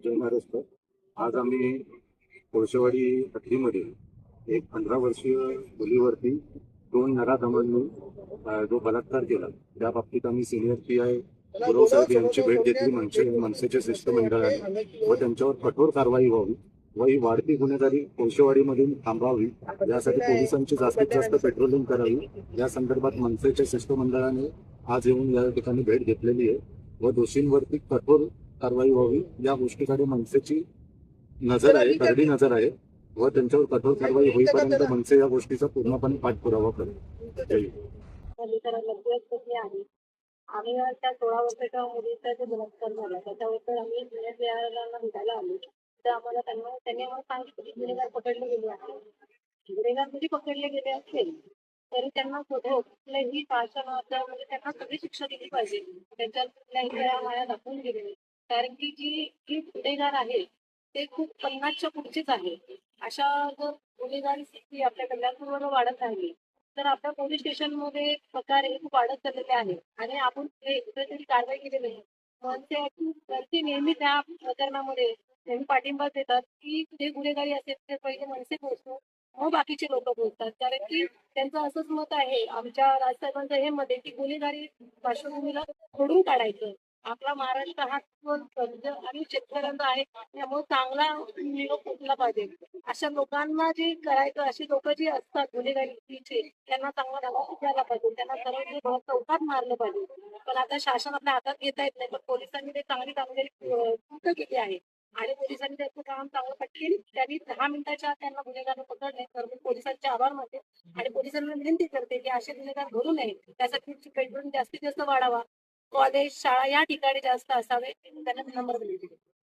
जय महाराष्ट्र. आज आम्ही कोळशेवाडी हद्दीमध्ये एक 15 वर्षीय मुलीवरती 2 नराधमांनी जो बलात्कार केला त्या बाबतीत आम्ही सिनियर पी.आय. गुरव साहेब यांची भेट घेतली मनसेच्या शिष्टमंडळाने व त्यांच्यावर कठोर कारवाई व्हावी व ही वाढती गुन्हेगारी कोळशेवाडीमधून थांबावी यासाठी पोलिसांची जास्तीत जास्त पेट्रोलिंग करावी या संदर्भात मनसेच्या शिष्टमंडळाने आज येऊन या ठिकाणी भेट घेतलेली आहे व दोषींवरती कठोर कारवाई व्हावी या गोष्टीकडे मनसेची नजर आहे, करडी नजर आहे व त्यांच्यावर कठोर कारवाई होईपर्यंत मनसे या गोष्टीचा पूर्णपणे पाठपुरावा करेल. जय हिंद. आम्ही त्या 16 वर्षाच्या मुलीचा जो बलात्कार झाला त्याच्याबद्दल आम्ही गुन्हेगारांना भेटायला आलो तर आम्हाला त्यांनी आम्हाला सांगितलं की गुन्हेगार पकडले गेले आहे. गुन्हेगार जरी पकडले गेले असेल तरी त्यांना कुठल्याही शासनाच्या म्हणजे त्यांना सगळी शिक्षा दिली पाहिजे. त्यांच्यात कुठल्याही माया दाखवून गेले कारण की जी गुन्हेगार आहे ते खूप 50च्या पुढचेच आहे. अशा जर गुन्हेगारी स्थिती आपल्या कल्याणपूरवर वाढत राहिली तर आपल्या पोलीस स्टेशनमध्ये प्रकार हे खूप वाढत चाललेले आहे आणि आपण कुठेतरी कारवाई केली नाही. मनसे नेहमी त्या प्रकरणामध्ये नेहमी पाठिंबा देतात की जे गुन्हेगारी असेल ते पहिले मनसे पोहोचतो मग बाकीचे लोक पोहोचतात कारण की त्यांचं असंच मत आहे. आमच्या राजसाहेबांचं हे मत आहे की गुन्हेगारी पार्श्वभूमीला खोडून काढायचं. आपला महाराष्ट्र हा कर्ज आणि शेतकऱ्यांचा आहे त्यामुळे चांगला निरोप पोचला पाहिजे. अशा लोकांना जे करायचं अशी लोक जी असतात गुन्हेगारीचे त्यांना चांगला धडा द्यायला पाहिजे. त्यांना सर्व चौकात मारलं पाहिजे. पण आता शासन आपल्या हातात घेता येत नाही पण पोलिसांनी ते चांगली कामगिरी पूर्ण केली आहे आणि पोलिसांनी त्याचं काम चांगलं पटकेल त्यांनी 10 मिनिटाच्या त्यांना गुन्हेगार पकडले तर मी पोलिसांचे आभार मानते आणि पोलिसांना विनंती करते की असे गुन्हेगार घडू नये त्यासाठी पेट्रोल जास्तीत जास्त वाढावा. कॉलेज शाळा या ठिकाणी जास्त असावे त्यांना नंबर दिले.